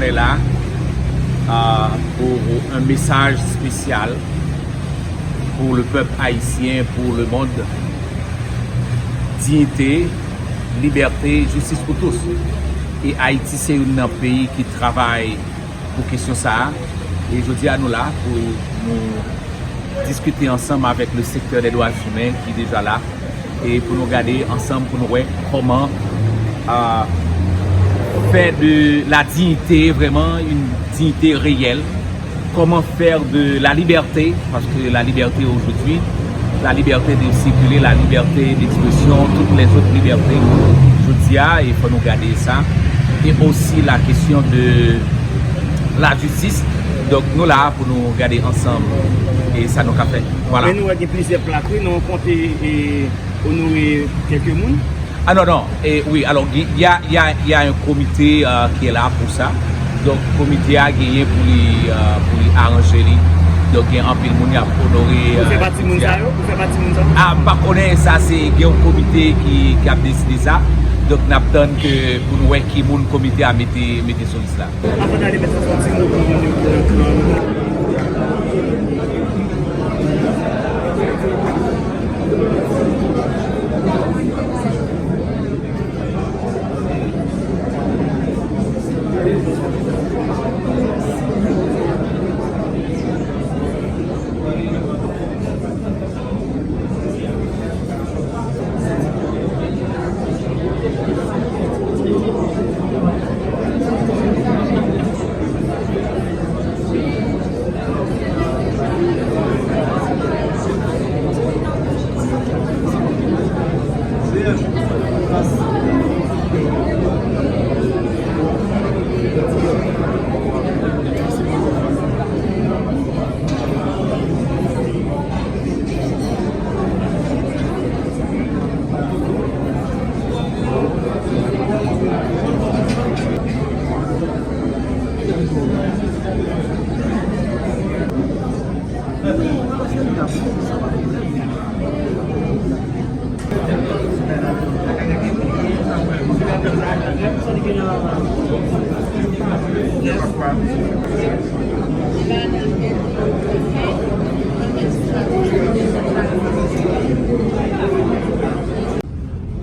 On est là pour un message spécial pour le peuple haïtien, pour le monde. Dignité, liberté, justice pour tous. Et Haïti, c'est un pays qui travaille pour question ça. Et je dis à nous là pour nous discuter ensemble avec le secteur des droits humains qui est déjà là et pour nous regarder ensemble pour nous voir comment faire de la dignité vraiment une dignité réelle, comment faire de la liberté, parce que la liberté aujourd'hui, la liberté de circuler, la liberté d'expression, toutes les autres libertés, je dis il faut nous garder ça. Et aussi la question de la justice. Donc nous là pour nous regarder ensemble et ça nous a fait. Voilà. Mais nous avons plusieurs plaques, nous avons compté et honorer quelques personnes. Ah non, non, et oui, alors il y a un comité qui est là pour ça. Donc le comité a gagné pour les arranger. Donc il y a un peu de monde pour honorer. Vous faites partie de ça? Ah, par contre, ça c'est un comité qui a décidé ça. Donc nous attendons que pour nous voir qui le comité a mis sur ça. Avant d'aller mettre ça sur le comité.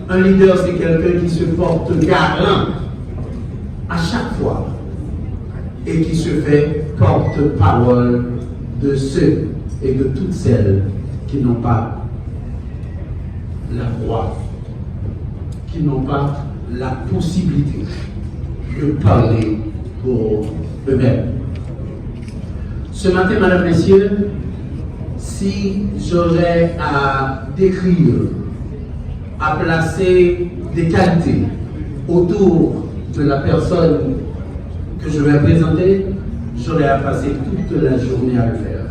Un leader, c'est quelqu'un qui se porte garant à chaque fois et qui se fait porte-parole de ceux et de toutes celles qui n'ont pas la voix, qui n'ont pas la possibilité de parler pour eux-mêmes. Ce matin, Madame, Messieurs, si j'aurais à décrire, à placer des qualités autour de la personne que je vais présenter, j'aurais à passer toute la journée à le faire.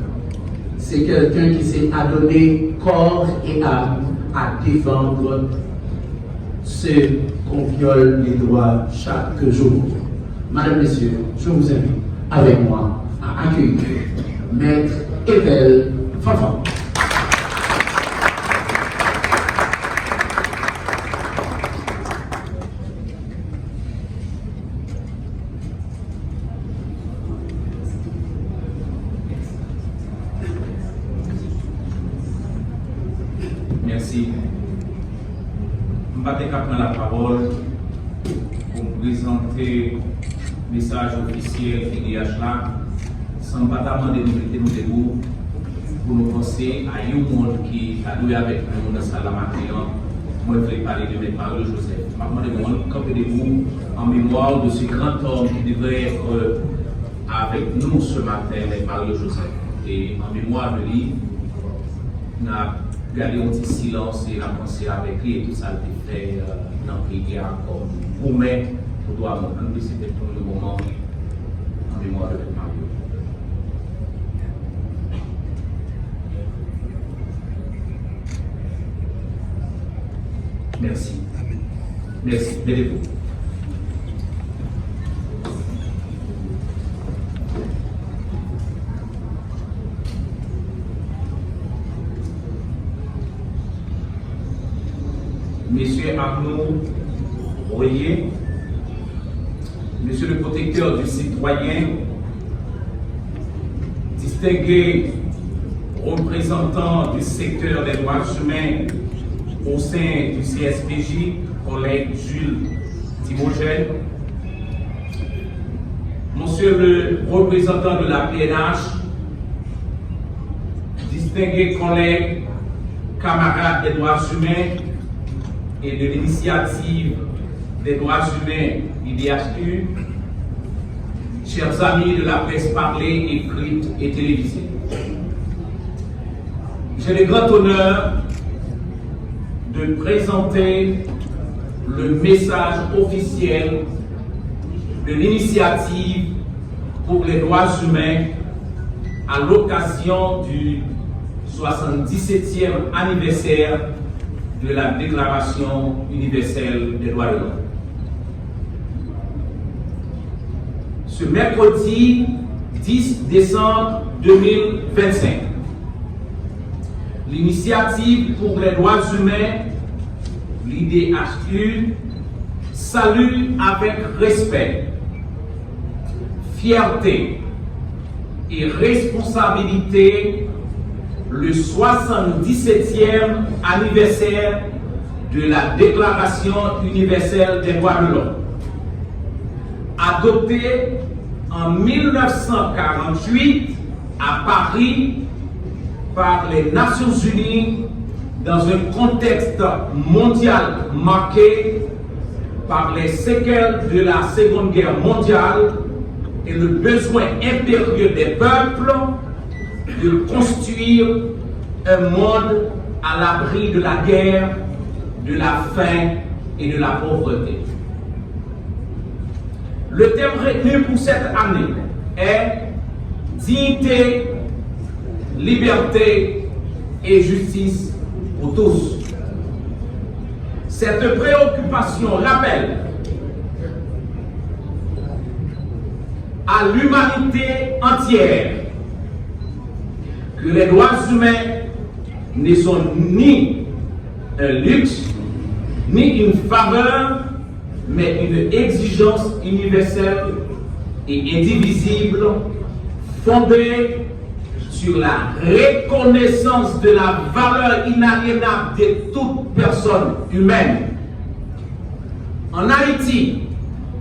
C'est quelqu'un qui s'est adonné corps et âme à défendre ceux qu'on viole les droits chaque jour. Madame, Messieurs, je vous invite avec moi à accueillir Maître Evel Fanfan. Merci. Je vais prendre la parole pour présenter le message officiel FIDH là, sans pas demander de nous metter debout pour nous penser à un monde qui a doué avec nous dans sa matin. Moi, je voulais parler de mes paroles, Joseph. Je vais demander de camper debout en mémoire de ce grand homme qui devrait être avec nous ce matin, les paroles de Joseph. Et en mémoire de lui, on a gardé un petit silence et la pensée avec lui et tout ça a été fait dans le pays comme promet pour toi, mon c'était pour le moment en mémoire de Mario. Merci. Merci. Levez-vous. Monsieur Arnaud Royer, Monsieur le protecteur serviteurs du citoyen, distingués représentants du secteur des droits humains au sein du CSPJ, collègue Jules Timogène, Monsieur le représentant de la PNH, distingués collègues, camarades des droits humains et de l'initiative des droits humains IDHU, chers amis de la presse parlée, écrite et télévisée. J'ai le grand honneur de présenter le message officiel de l'initiative pour les droits humains à l'occasion du 77e anniversaire de la Déclaration universelle des droits de l'homme. Ce mercredi 10 décembre 2025, l'initiative pour les droits humains, l'IDHU, salue avec respect, fierté et responsabilité le 77e anniversaire de la Déclaration universelle des droits de l'homme, adoptée en 1948 à Paris par les Nations Unies dans un contexte mondial marqué par les séquelles de la Seconde Guerre mondiale et le besoin impérieux des peuples de construire un monde à l'abri de la guerre, de la faim et de la pauvreté. Le thème retenu pour cette année est dignité, liberté et justice pour tous. Cette préoccupation rappelle à l'humanité entière que les droits humains ne sont ni un luxe, ni une faveur, mais une exigence universelle et indivisible fondée sur la reconnaissance de la valeur inaliénable de toute personne humaine. En Haïti,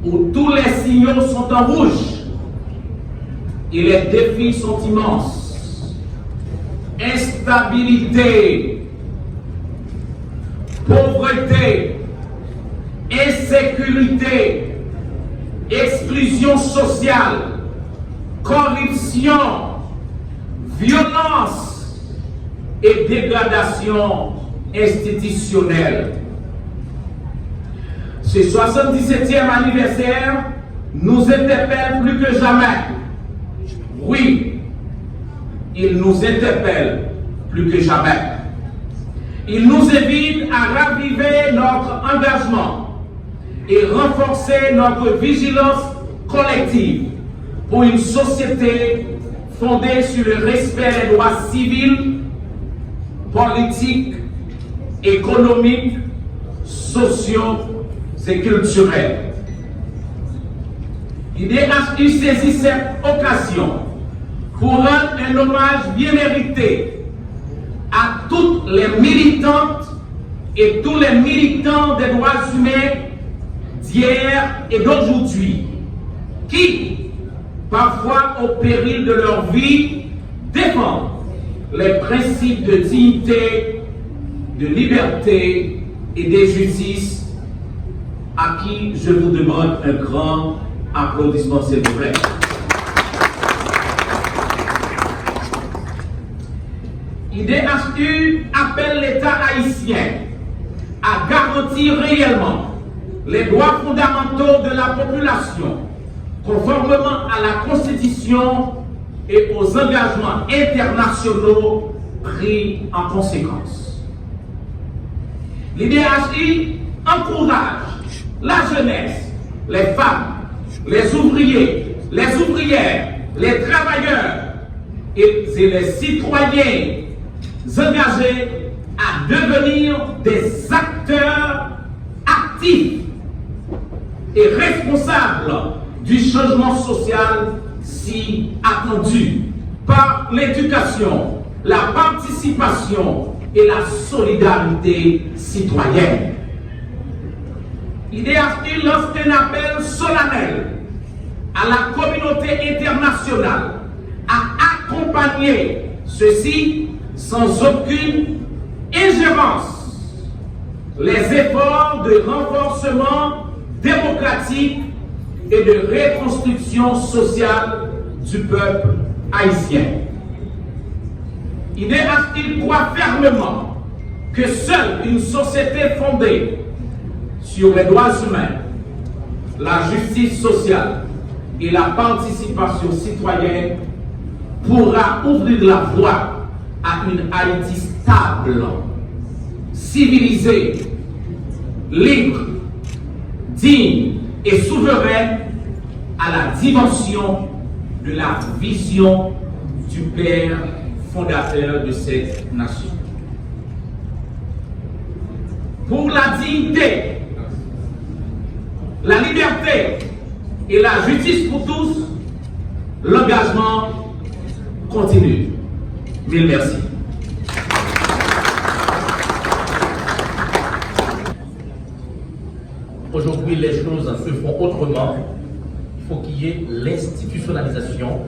où tous les signaux sont en rouge et les défis sont immenses, instabilité, pauvreté, insécurité, exclusion sociale, corruption, violence et dégradation institutionnelle. Ce 77e anniversaire nous interpelle plus que jamais. Oui, il nous interpelle plus que jamais. Il nous invite à raviver notre engagement et renforcer notre vigilance collective pour une société fondée sur le respect des droits civils, politiques, économiques, sociaux et culturels. IDHU saisit cette occasion pour rendre un hommage bien mérité à toutes les militantes et tous les militants des droits humains d'hier et d'aujourd'hui, qui, parfois au péril de leur vie, défendent les principes de dignité, de liberté et de justice, à qui je vous demande un grand applaudissement, s'il vous plaît. IDHU appelle l'État haïtien à garantir réellement les droits fondamentaux de la population, conformément à la Constitution et aux engagements internationaux pris en conséquence. L'IDHU encourage la jeunesse, les femmes, les ouvriers, les ouvrières, les travailleurs et les citoyens engagés à devenir des acteurs actifs et responsables du changement social si attendu par l'éducation, la participation et la solidarité citoyenne. L'IDHT lance un appel solennel à la communauté internationale à accompagner ceci sans aucune ingérence les efforts de renforcement démocratique et de reconstruction sociale du peuple haïtien. IDHT croit fermement que seule une société fondée sur les droits humains, la justice sociale et la participation citoyenne pourra ouvrir la voie à une Haïti stable, civilisée, libre, digne et souveraine à la dimension de la vision du Père fondateur de cette nation. Pour la dignité, la liberté et la justice pour tous, l'engagement continue. Mille merci. Aujourd'hui, les choses se font autrement. Il faut qu'il y ait l'institutionnalisation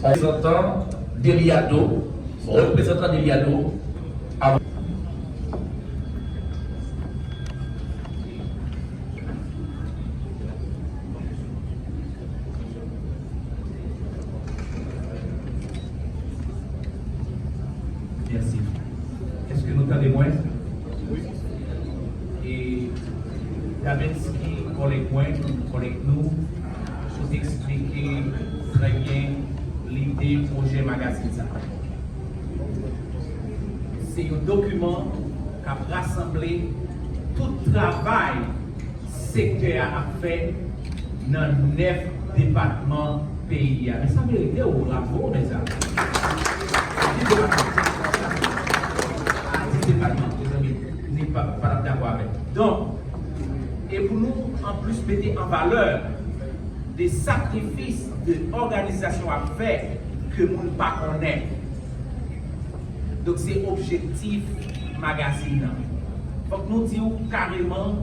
représentant d'Eliado, Merci. Est-ce que nous entendez moins? Oui. Et Davinsky, collègue nous, vous expliquer très bien l'idée projet magazine. C'est un document qui a rassemblé tout le travail secteur a fait dans 9 départements pays. Mais ça mérite au bravo, mes amis. 10 départements, les amis, n'est pas d'accord avec. Donc, et pour nous, en plus, mettre en valeur des sacrifices de l'organisation à faire que nous ne pas connaître. Donc, c'est objectif magazine. Donc, nous disons carrément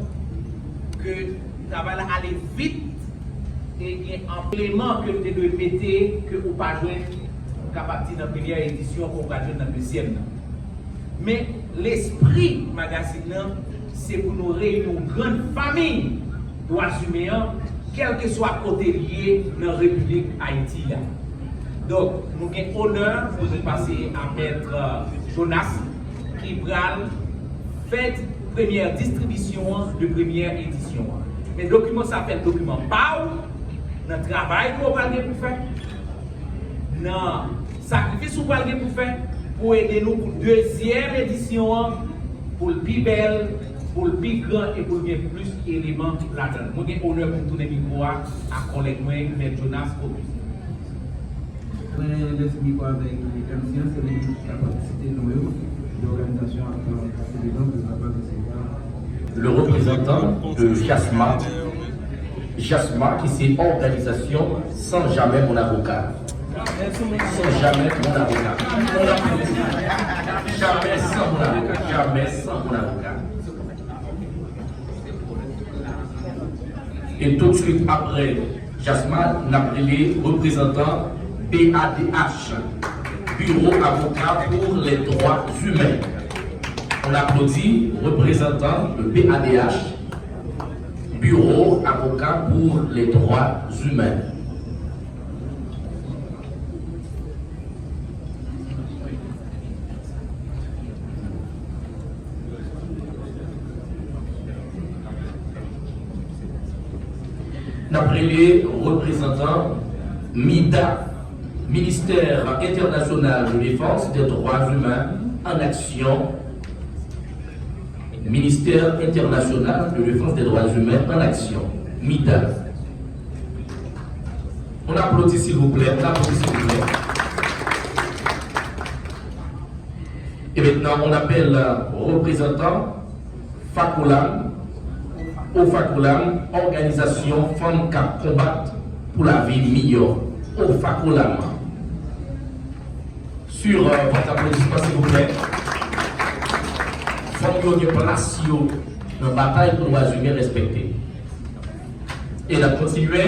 que ça va aller vite et il y a un élément que nous devons mettre que vous pas jouer capable dans la première édition qu'on va jouer dans la deuxième. Mais l'esprit magazine, c'est pour nous réunir une grande famille droits humains, quel que soit côté lié dans la République Haïti. Donc, nous avons l'honneur de passer à Maître Jonas qui va faire première distribution de première édition. Mais le document s'appelle document PAU, dans le travail qu'on va pour faire, dans le sacrifice qu'on va pour faire, pour aider nous pour la deuxième édition, pour le plus belle, pour le plus grand et pour le plus d'éléments là-dedans. Nous avons l'honneur pour tourner le micro à collègue M. Jonas Auguste. Je laisse le micro avec Camsien, c'est la capacité de l'organisation le représentant de JASMA qui c'est organisation sans jamais mon avocat. Sans jamais mon avocat. Jamais sans mon avocat. Jamais sans mon avocat. Et tout de suite après JASMA, on a pris les représentants BADH, Bureau avocat pour les droits humains. On applaudit représentant de BADH, Bureau avocat pour les droits humains. D'après les représentants MIDA, Ministère international de défense des droits humains en action. Ministère international de défense des droits humains en action. MIDA. On applaudit s'il vous plaît. On applaudit s'il vous plaît. Et maintenant, on appelle représentant FACOLAM, au FACOLAM, organisation Femmes qui combattent pour la vie meilleure, au FACOLAM. Sur votre applaudissement, s'il vous plaît. Femmes qui place dans la bataille pour les droits humains respectés. Et on a continué,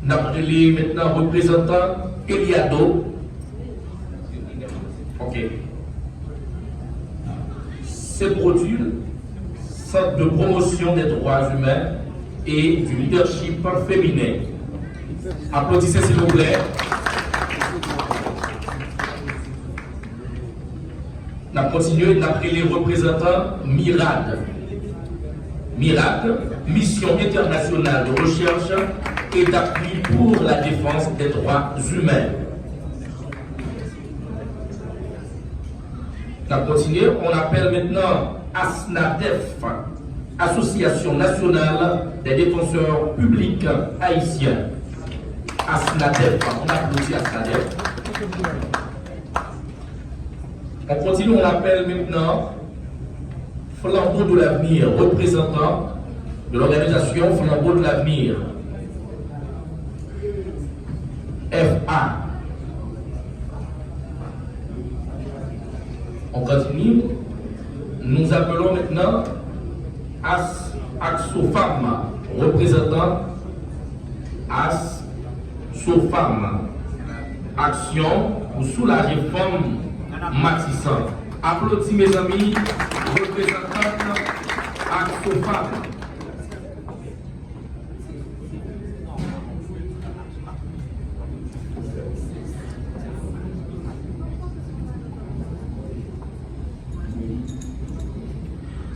on a pris maintenant représentant Eliado. Ok. C'est produit Centre de promotion des droits humains et du leadership féminin. Applaudissez s'il vous plaît. On a continué, on a pris les représentants MIRAD. MIRAD, Mission internationale de recherche et d'appui pour la défense des droits humains. On a continué, on appelle maintenant ASNADEF, Association nationale des défenseurs publics haïtiens. ASNADEF, on applaudit ASNADEF. On continue, on appelle maintenant Flambeau de l'avenir, représentant de l'organisation Flambeau de l'avenir. FA. On continue. Nous appelons maintenant ASSOFAM, représentant ASSOFAM, Action pour soulager femmes matissant. Applaudis mes amis, représentants ASSOFAM.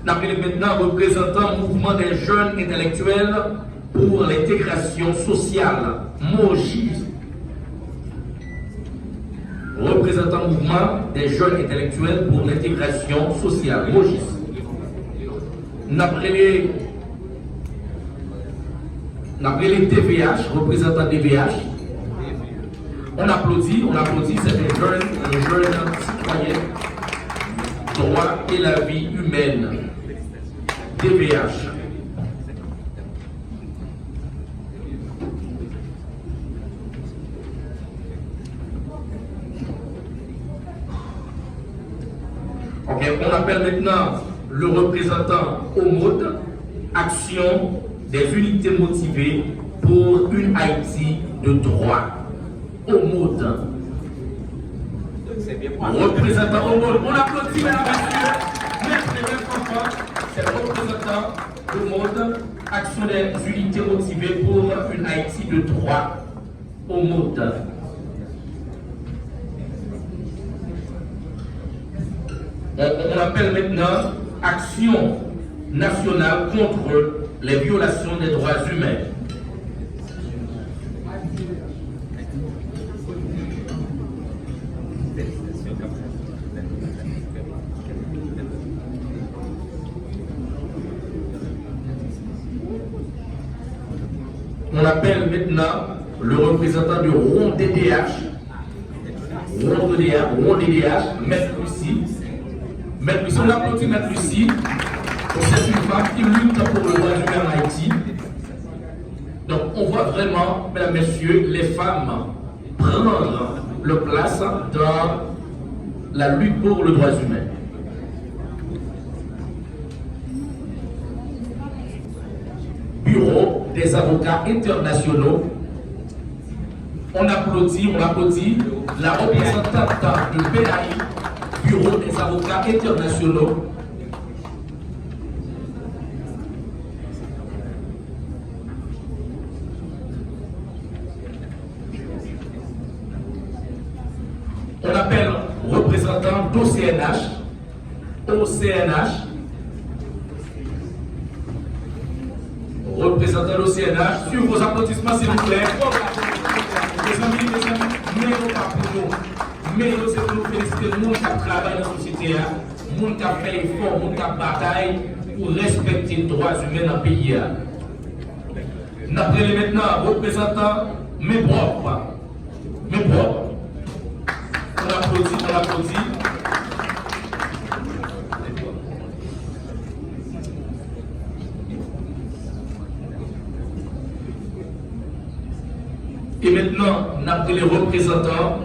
N'appelez maintenant représentant mouvement des jeunes intellectuels pour l'intégration sociale, MOJIS. Représentant mouvement des jeunes intellectuels pour l'intégration sociale, MOJIS. N'appelez TVH, représentant DVH. On applaudit, c'est des jeunes citoyens, droit et la vie humaine. DVH. Ok, on appelle maintenant le représentant OMOD, Action des unités motivées pour une Haïti de droit. OMOD. Représentant OMOD, on applaudit mesdames et messieurs. C'est le représentant du monde, Action des unités motivées pour une Haïti de droit au monde. On appelle maintenant Action nationale contre les violations des droits humains. On appelle maintenant le représentant du rond DDH, Maître Lucie. Maître Lucie, on applaudit Maître Lucie. C'est une femme qui lutte pour le droit humain en Haïti. Donc on voit vraiment, mesdames, messieurs, les femmes prendre leur place dans la lutte pour le droit humain. Bureau des avocats internationaux. On applaudit la représentante du BAI, Bureau des avocats internationaux. On appelle représentant d'OCNH. Représentant de l'OCNH, sur vos applaudissements s'il vous plaît. Les amis, mais nous pas pour nous. Mais nous c'est pour nous féliciter le monde qui travaille dans la société, le monde qui a fait effort, le monde qui a bataille pour respecter les droits humains dans le pays. Nous appelons maintenant représentant mes propres. On applaudit. maintenant, nous avons les représentants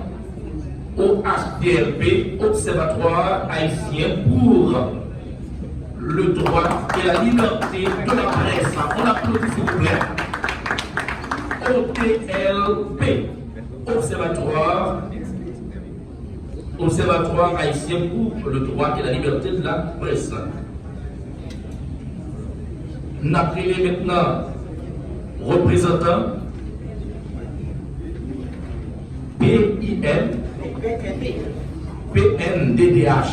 au HDLP, Observatoire haïtien pour le droit et la liberté de la presse. On applaudit s'il vous plaît. OTLP, Observatoire haïtien pour le droit et la liberté de la presse. Nous appelons maintenant représentant PIN, PNDDH.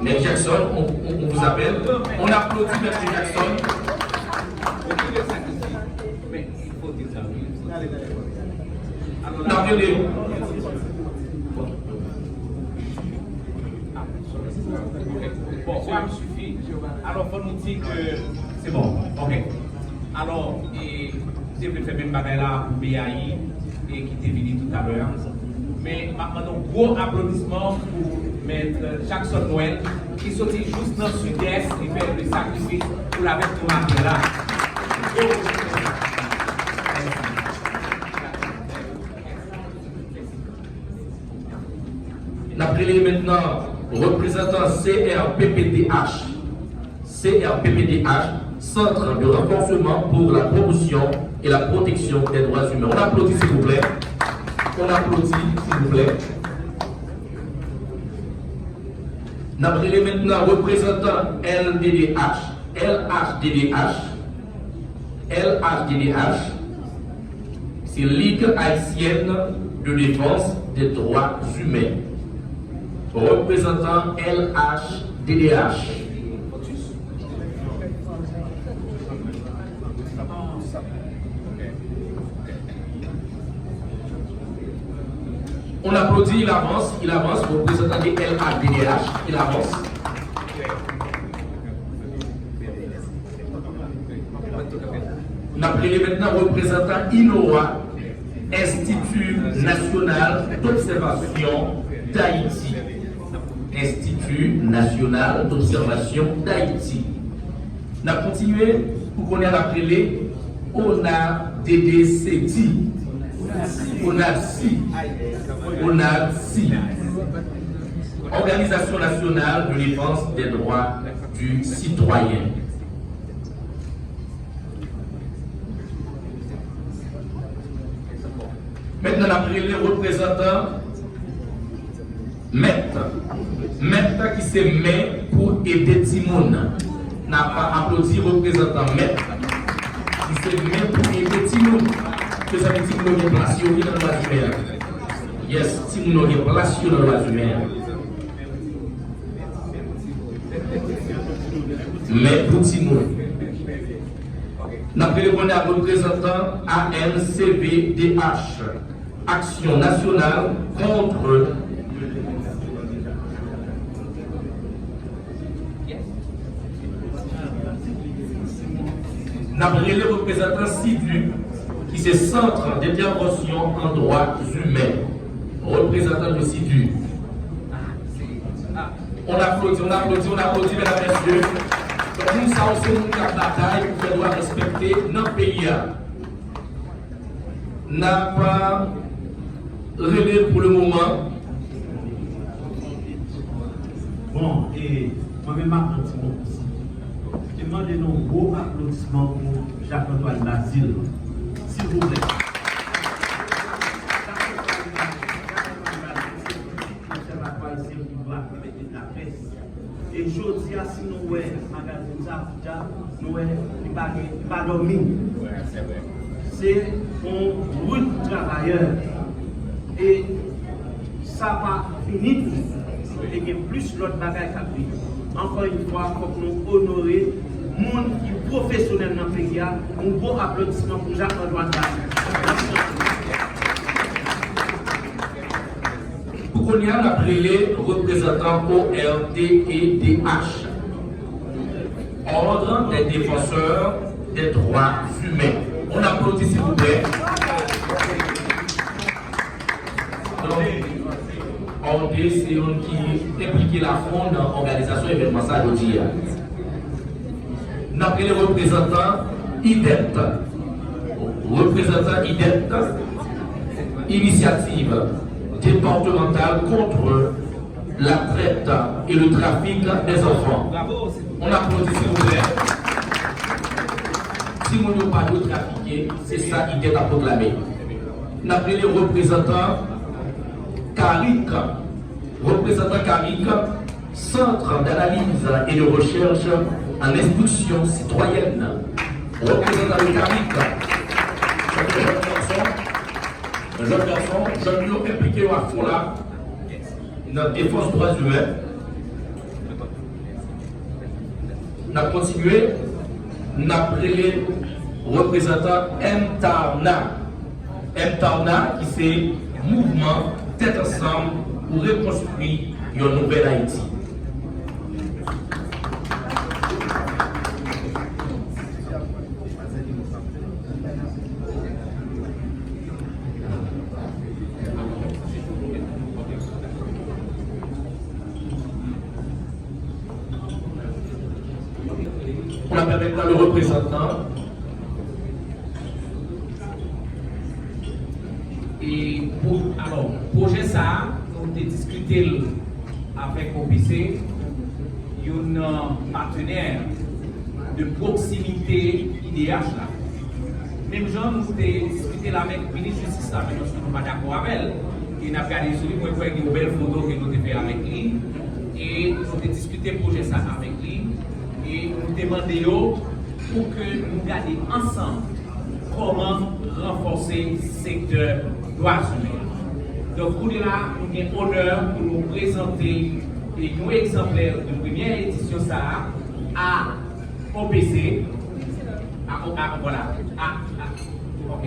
Mais Jackson, on vous appelle. On applaudit M. Jackson. Bon, ça me suffit. Alors, il faut nous dire que c'est bon. Ok. Alors, je vais faire même bagaille là pour BAI et qui était venu tout à l'heure. Mais maintenant, gros applaudissements pour Maître Jackson Noël qui sortit juste dans le sud-est et fait le sacrifice pour la mettre pour là. N'appelez maintenant représentant CRPPDH, Centre de renforcement pour la promotion et la protection des droits humains. On applaudit s'il vous plaît. On applaudit s'il vous plaît. N'appelez maintenant représentant LHDDH, c'est Ligue haïtienne de défense des droits humains. Représentant LHDDH. On applaudit, il avance, représentant des LHDDH, il avance. On appelle maintenant représentant INOA, Institut National d'Observation d'Haïti. Institut National d'Observation d'Haïti. On a continué pour qu'on ait appelé ONADDCD. ONADCI. Organisation nationale de défense des droits du citoyen. Maintenant, on a pris les représentants Maître qui se met pour aider Timoun. N'a pas applaudi représentant Maître qui se met pour aider Timoun. Que ça veut dire que nous avons place dans le droit humain. Yes, Timoun a place dans le droit humain. Mais pour Timoun. N'a pris le représentant ANCVDH. Action nationale contre n'appelez les représentants CIDU, qui c'est Centre d'intervention en droits humains. Représentant de CIDU. On applaudit, mesdames et messieurs. Nous savons que nous avons bataille pour faire droit respecter notre pays. N'a pas relais pour le moment. Bon, et moi-même, applaudissement aussi. Je demande un gros applaudissement pour Jacques-Antoine Basile. S'il vous plaît. Et je dis à si nous voyons magasin ça, nous voyons pas dormir. C'est un route travailleur. Et ça va finir. Et il y a plus l'autre bagaille qui a pris. Encore une fois, il faut que nous honorions les gens qui sont professionnels dans le pays. Un gros applaudissement pour Jacques-Antoine Basile. Pour qu'on y a appelé les représentants ORD et DH, Ordre des défenseurs des droits humains. On applaudit s'il vous plaît. ORD, c'est un qui implique la fond dans l'organisation événementielle aujourd'hui. Nous avons les représentants IDET. Initiative départementale contre la traite et le trafic des enfants. On applaudit s'il vous plaît. Si on n'a pas de trafiquer, c'est ça IDET a proclamé. Nous avons les représentants CARIC. Centre d'analyse et de recherche en instruction citoyenne. Représentant de CARIC. Un jeune garçon, impliqué à fond là, dans la défense des droits humains. On a continué, on a pris les représentants MTARNA, qui c'est Mouvement Tête Ensemble pour reconstruire une nouvelle Haïti. On appelle maintenant le représentant. Et alors, projet ça, on a discuté avec OPC, un partenaire de proximité IDH là. Même gens, nous avons discuté avec le ministre de Justice, mais nous ne sommes pas d'accord avec elle. Et nous avons regardé sur lui, nous avons fait une belle photo que nous avons fait avec lui. Et nous avons discuté le projet ça avec lui. Et nous demandons pour que nous gardions ensemble comment renforcer le secteur droits humains. Donc, pour là, nous avons l'honneur pour nous présenter un exemplaire de première édition ça à OPC. Voilà. Ok.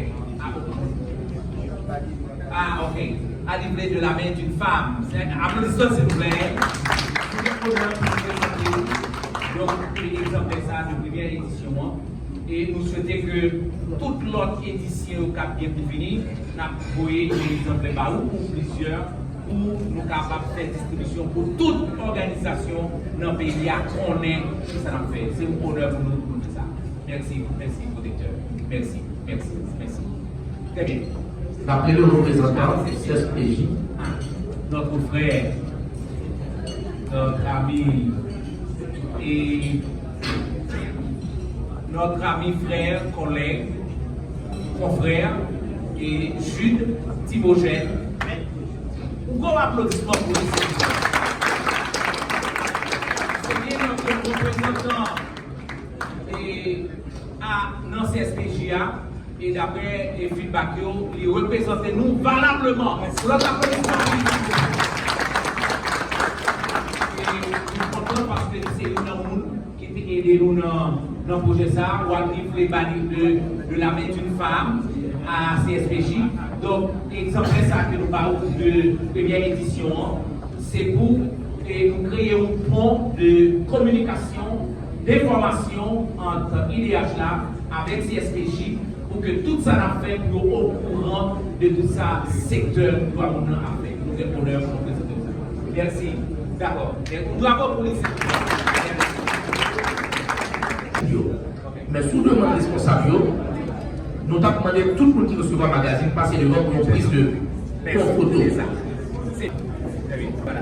À livrer de la main d'une femme. Applaudissons s'il vous plaît. Nous avons l'honneur pour nous présenter. Donc, l'exemple ça de première édition. Et nous souhaitons que toute l'autre édition qui a bien pour finir, nous avons envoyé l'exemple pour plusieurs, pour nous capables de faire distribution pour toute organisation dans le pays qu'on est, ce que ça nous fait. C'est un honneur pour nous de ça. Merci, protecteur. Merci. Très bien. Après le représentant CSPJ. Notre frère, notre ami et notre ami, frère, collègue, confrère et Jude Thibogène. Un gros applaudissement pour lui. C'est bien notre représentant dans CSPJA et d'après les feedbacks, il représente nous valablement. L'autre applaudissement pour lui. Et nous sommes contents parce que c'est une qui peut aider nous dans le projet ça, ou à livrer les bannières de la main d'une femme à CSPJ. Donc, exemple ça que nous parlons de première édition, c'est pour nous créer un pont de communication, d'information entre IDH là avec CSPJ pour que tout ça n'a fait pour nous au courant de tout ça secteur nous avons avec. Nous avons l'honneur pour présenter ça. Merci. D'accord. Bravo pour les Mais sous demande responsable, nous avons demandé tout le monde qui reçoit un magazine passer devant pour une prise de photo. Voilà.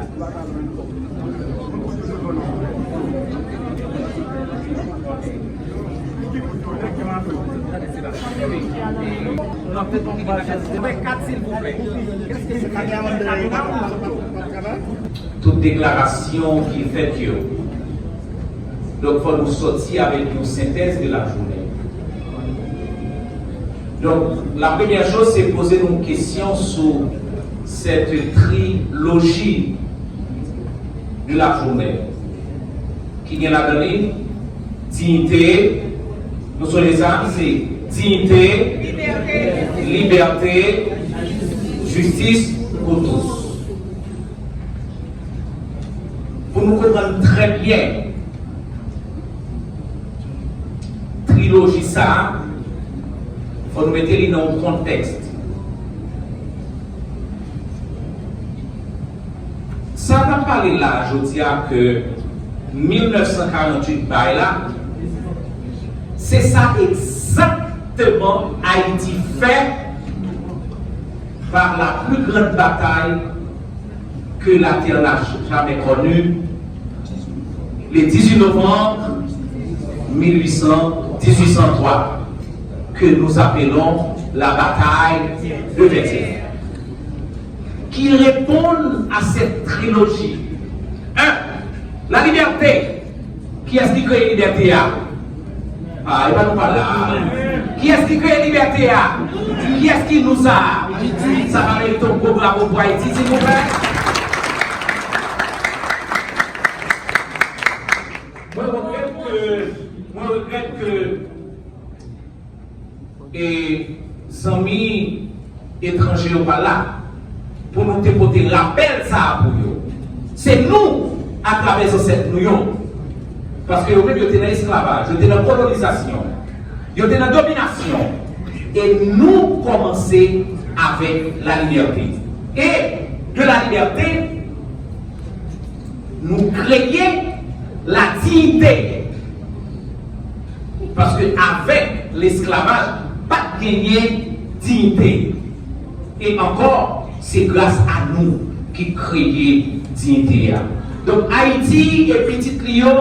Toute déclaration qui fait que donc il faut nous sortir avec une synthèse de la journée. Donc la première chose c'est poser une question sur cette trilogie de la journée qui vient la donner dignité, nous sommes les âmes, c'est dignité, liberté, justice pour tous. Pour nous comprendre très bien trilogie ça, il faut nous mettre dans un contexte. Ça n'a pas parlé là, je dis que 1948 là, C'est ça exactement Haïti fait par la plus grande bataille que la terre n'a jamais connue, le 18 novembre 1803, que nous appelons la bataille de Vertières, qui répondent à cette trilogie. 1. La liberté. Qui est-ce qui crée la liberté? Ah, il va nous parler. Qui est-ce qui crée la liberté? Qui est-ce qui nous a? Ça va aller ton gros bravo pour Haïti, s'il vous plaît. Moi, je regrette que les amis étrangers sont pas là pour nous dépoter rappel ça pour eux. C'est nous, à travers cette union. Parce que vous avez été dans l'esclavage, vous êtes dans la colonisation, vous êtes dans la domination. Et nous commençons avec la liberté. Et de la liberté, nous créons la dignité. Parce qu'avec l'esclavage, pas de gagner dignité. Et encore, c'est grâce à nous qui créons dignité. Donc Haïti et Petit Clio,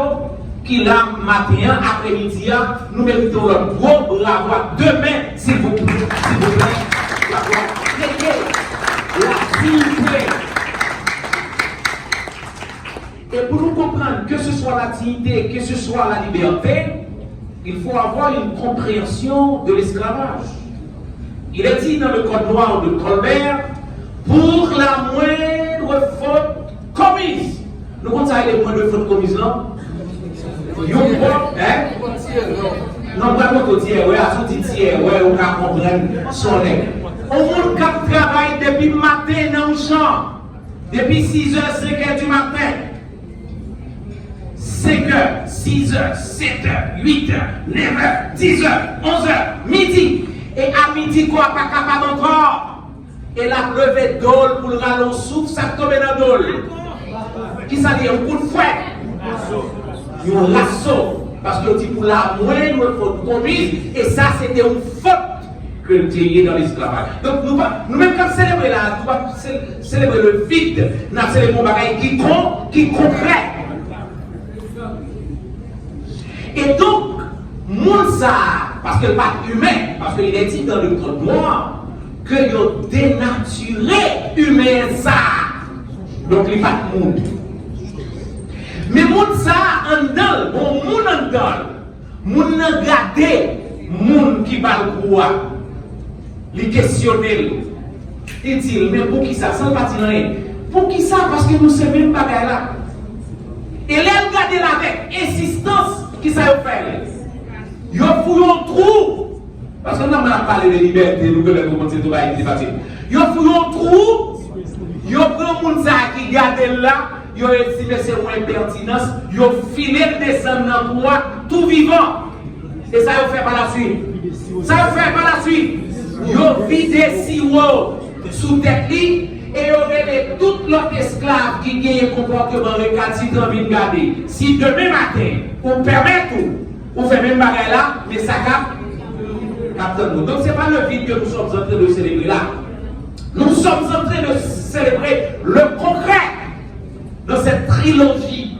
qui là, matin, après-midi, nous méritons le gros bravo. Demain, s'il vous plaît, la dignité. Et pour nous comprendre que ce soit la dignité, que ce soit la liberté, il faut avoir une compréhension de l'esclavage. Il est dit dans le code noir de Colbert, pour la moindre faute commise. Nous comptons les moindres fautes commises là. Non, pas contre tiers, ouais, à son tiers, ouais, on va comprendre son nez. On monde qui travaille depuis le matin dans le champ, depuis 6h, 5h du matin. 5h, 6h, 7h, 8h, 9h, 10h, 11h, midi. Et à midi, quoi, pas capable encore. Et la levée d'eau pour le rallon souffle, ça tombe dans l'eau. Qui ça dit? Un coup de fouet. Un lasso. Parce que dit pour la moindre faute commise, et ça c'était une faute que nous avons dans l'esclavage. Donc nous-mêmes quand célébrer là, nous allons célébrer le vide, nous allons célébrer un bagage qui concret. Et donc, monde ça, parce que le pas humain, parce qu'il est dit dans le code noir, que il a dénaturé humain ça. Donc il n'y a pas de monde. Mais monde ça, en dedans, bon monde en dedans, monde n'a gardé, monde qui va le pouvoir, les questionner. Il dit, mais pour qui ça, sans partir rien. Pour qui ça? Parce que nous sommes même pas là. Et là, regardez là avec insistance. Qui ça vous fait? Ils fouillent un trou. Parce que nous avons parlé de liberté, nous connaissons comment c'est tout va être débattu. Ils fouillent un trou. Ils prennent un monde qui garde là. Ils estimé c'est une impertinence. Ils filé le descendre dans le droit, tout vivant. Et ça vous fait par la suite. Ça vous fait par la suite. Ils vidé sirop sous tête. Et vous avez tout l'autre esclave qui gagne un comportement récalcitrant vient garder. Si demain matin, on permet tout, on fait même bagarre là, mais ça capte nous. Donc ce n'est pas le vide que nous sommes en train de célébrer là. Nous sommes en train de célébrer le concret dans cette trilogie.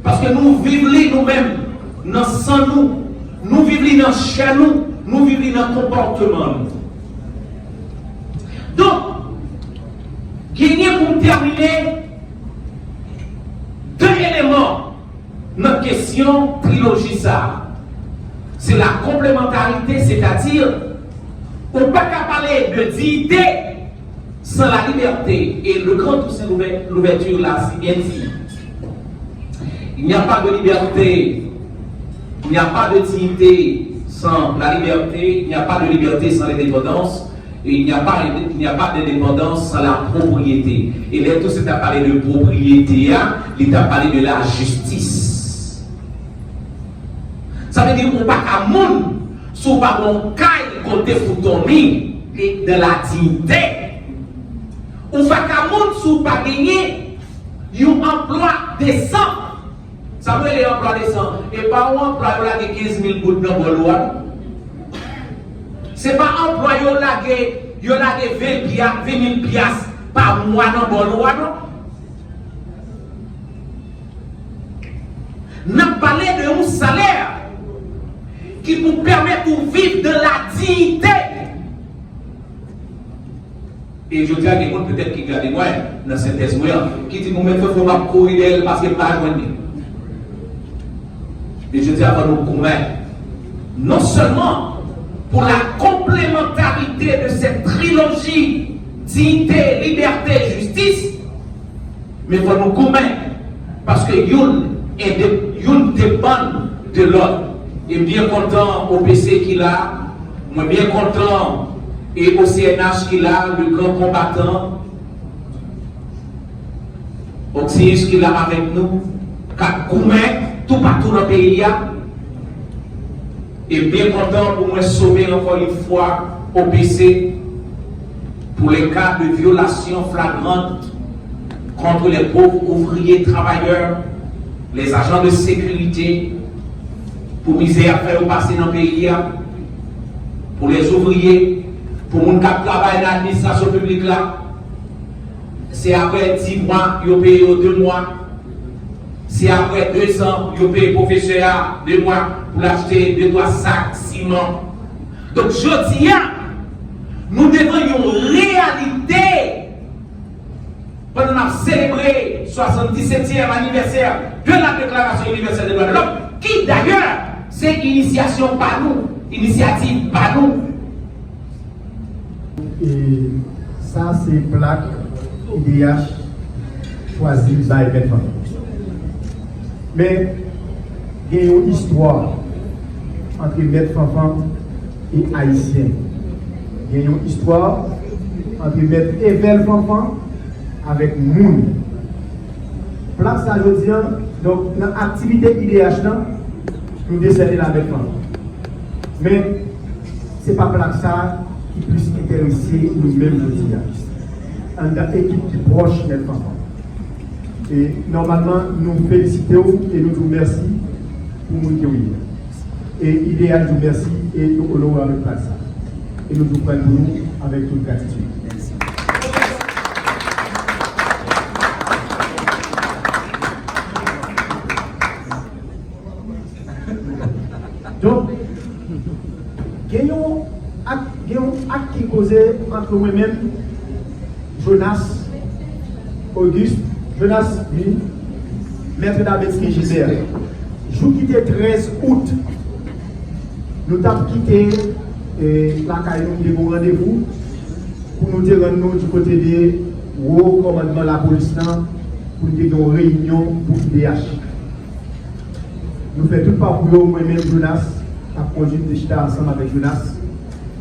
Parce que nous vivons nous-mêmes, dans sang nous vivons dans chez nous vivons dans le comportement. Donc, gagner pour terminer deux éléments dans la question trilogie ça. C'est la complémentarité, c'est-à-dire on ne peut pas parler de dignité sans la liberté. Et le grand tout c'est l'ouverture là, c'est bien dit. Il n'y a pas de liberté, il n'y a pas de dignité sans la liberté, il n'y a pas de liberté sans l'indépendance. Et il n'y a pas d'indépendance sans la propriété. Et là, tout ce qui a parlé de propriété, il a parlé de la justice. Ça veut dire qu'on ne peut pas qu'à monde, sous pas mon caille côté pour dormir, et de la dignité. On ne peut pas qu'à monde, sous pas gagner, un emploi décent. Ça veut les emplois décents. Et pas un emploi qui a 15 000 gouttes dans le bol. Ce n'est pas un emploi qui a 20 000 piastres par mois dans le bol. Nous avons parlé de un salaire qui vous permet de vivre de la dignité. Et je dis à quelqu'un peut-être qui garde moi dans cette esprit qui dit qu'on ne faut pas courir d'elle parce qu'elle n'est pas joignée. Et je dis à nous convaincre, non seulement pour la complémentarité de cette trilogie dignité, liberté, justice, mais il faut nous convaincre parce que une dépend de l'autre. Et bien content au PC qu'il a, moi bien content et au CNH qu'il a, le grand combattant, Oxyus qu'il a avec nous, car tout partout dans le pays. Et bien content pour moi sauver encore une fois au PC pour les cas de violation flagrante contre les pauvres ouvriers travailleurs, les agents de sécurité, pour misère à faire passer dans le pays, pour les ouvriers, pour les gens qui travaillent dans l'administration publique là. C'est après 10 mois, ils payent 2 mois. C'est après 2 ans, ils payent professeur 2 mois pour acheter 2-3 sacs ciment. Donc je dis, nous devons une réalité pendant qu'on a célébré le 77e anniversaire de la Déclaration universelle des droits de l'homme, qui d'ailleurs, c'est initiation par nous, initiative par nous. Et ça, c'est plaque IDH choisi par les femmes. Mais il y a une histoire entre Maître Fanfan et Haïtien. Il y a une histoire entre Maître Evel Fanfan avec Moun. Plaque ça, je dis, donc, dans l'activité IDH, nous décernons la Maître Fanfan. Mais ce n'est pas plaque ça qui puisse intéresser nous-mêmes, je dis. Une équipe qui proche Maître Fanfan. Et normalement, nous félicitons et nous vous remercions pour nous dire. Et idéal, nous merci et nous honorons avec ça. Et nous vous prenons pour nous avec toute gratitude. Merci. Donc, il y a un acte qui est causé entre moi-même, Jonas, Auguste, Jonas, oui, Maître Dabeski Gilbert. Jour quitté 13 août, nous avons quitté la caillou de mon rendez-vous pour nous dire nous du côté du haut commandement de la police pour nous dire une réunion pour IDH. Nous faisons tout parcours, moi-même, Jonas, à conduire des chita ensemble avec Jonas.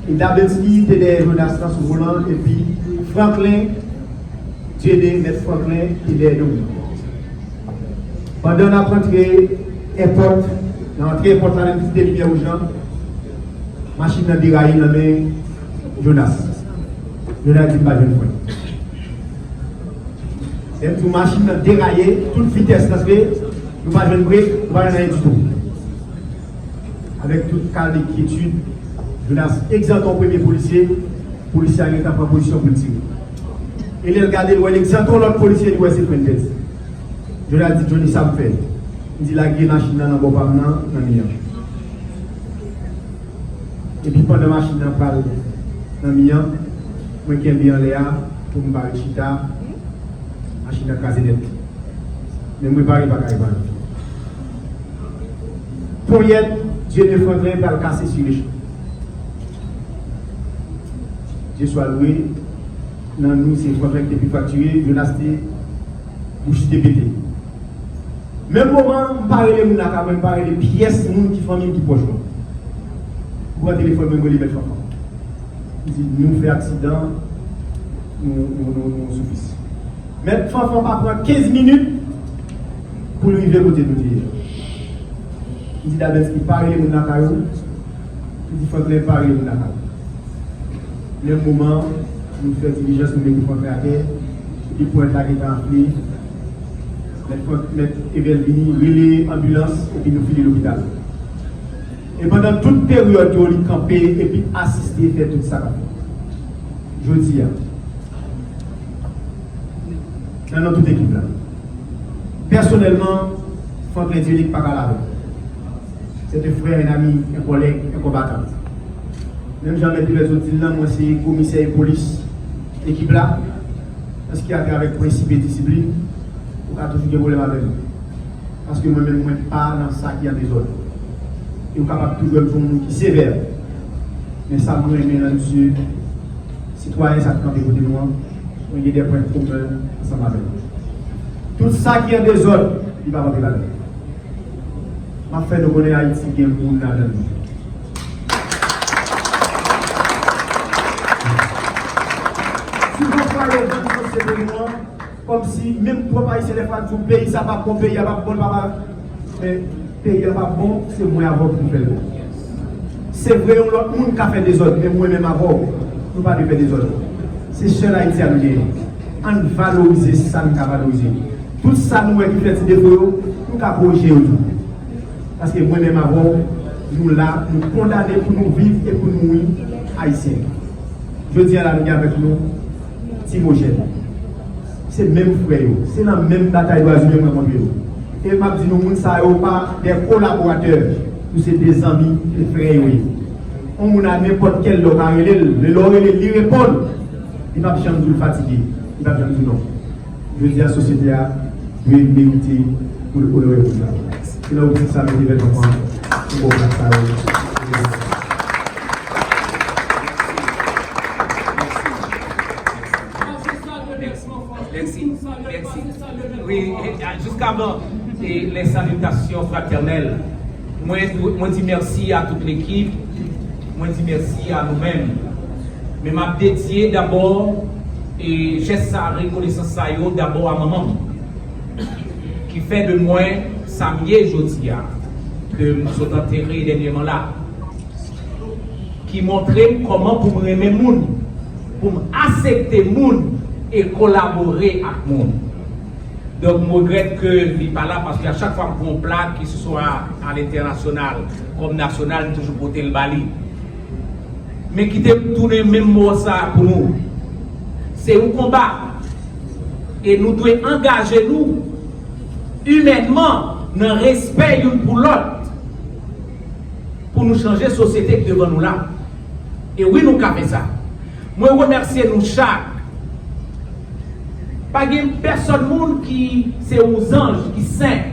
Et Dabeski était derrière Jonas dans ce volant, et puis Franklin, Dieu Maître Franklin, qui est derrière nous. Pendant la rentrée, airport, l'entrée airport, la petite lumière aux gens, machine a déraillé dans les Jonas. Jonas dit pas jeune fois. Et toute machine a déraillé, toute vitesse, parce que nous pas jeune break, nous pas rien du tout. Avec toute calme et quiétude, Jonas exempte au premier policier a été en position pour tirer. Et il regarde il exempte l'autre policier, il c'est une tête. Jonas dit Johnny, ça me fait. Il dit la machine dans le bon pas dans le mien. Et puis pendant la machine parle dans le mien, moi qui aime bien Léa, pour me parler chita, machine à casser net. Mais moi je ne parle pas. Pour y être, Dieu ne faudrait pas le casser sur les champs. Dieu soit loué, dans nous c'est Franklin qui est plus facturé, Jonas bouche dépété. Même moment, je parle de gens, je parle de pièces qui famille qui proche. Pour un téléphone, je vais mettre enfant. Il dit, nous faisons accident, nous souffrons. Mais Fanfan va prendre 15 minutes pour lui arriver à côté de nous. Il dit, d'abord, il parle de gens, il dit, Franklin parle de gens. Le moment, nous faisons diligence, nous mettons Franklin à terre, il pointe la guitare en fli. Mettre Evel vini, relais ambulance et puis nous filer l'hôpital. Et pendant toute période, on a campé et puis assister faire tout ça. Je dis, dans toute équipe là. Personnellement, Franklin Dielik pas là. C'est un frère, un ami, un collègue, un combattant. Même Jean-Maître les autres là, moi c'est commissaire de police, équipe là, parce qu'il y a avec principe et discipline, on a toujours des problèmes avec nous. Parce que moi-même, je ne suis pas dans ça qui a des autres. Et on est capable de toujours être un monde qui est sévère. Mais ça, moi, je suis monsieur, citoyen, ça prend des côtés de moi, on y a des points communs ensemble avec nous. Tout ça qui a des autres, il va rentrer là-dedans. Ma fait de connaître Haïti qui est un monde là-dedans. Si vous parlez de comme si même pour pas essayer de faire tout pays, ça va bon pays, ça va bon, mais pays pas bon, c'est moi avant pour faire. C'est vrai, l'autre monde qui a fait des autres, mais moi-même avant, nous pas de faire des autres. C'est seul Haïti à nous dire. On valoriser ça, nous valoriser. Tout ça, nous qui fait des défauts, nous avons corrigé autour. Parce que moi-même avant, nous là, nous condamnés pour nous vivre et pour nous mourir haïtiens. Je dis à la nous avec nous, Timogène. C'est le même frère, c'est la même bataille d'oiseaux que moi. Et je dis nous, nous ne pas des collaborateurs, nous sommes des amis, des frères. On a n'importe quel local, il répond, il ne va pas jamais nous fatiguer, il ne va pas jamais nous non. Je dis à la société, doit mériter pour le résultat. C'est là où ça me dit enfants, pour le Merci. Oui, jusqu'avant les salutations fraternelles, moi dis merci à toute l'équipe, moi dis merci à nous-mêmes. Mais m'a dédié d'abord et j'ai sa reconnaissance d'abord à maman qui fait de moi Samie Jodia que nous sommes enterrés dernièrement là, qui montrait comment pour me aimer moun, pour accepter moun et collaborer avec moun. Donc je regrette que il n'est pas là parce qu'à chaque fois qu'on plaque, que ce soit à l'international comme national, nous toujours porter le bali. Mais qui te tourner même mot ça pour nous, c'est un combat et nous devons engager nous humainement dans le respect l'un pour l'autre pour nous changer la société devant nous là. Et oui, nous avons fait ça. Moi, je remercie nous chaque. Pas de personne qui c'est aux anges qui saint.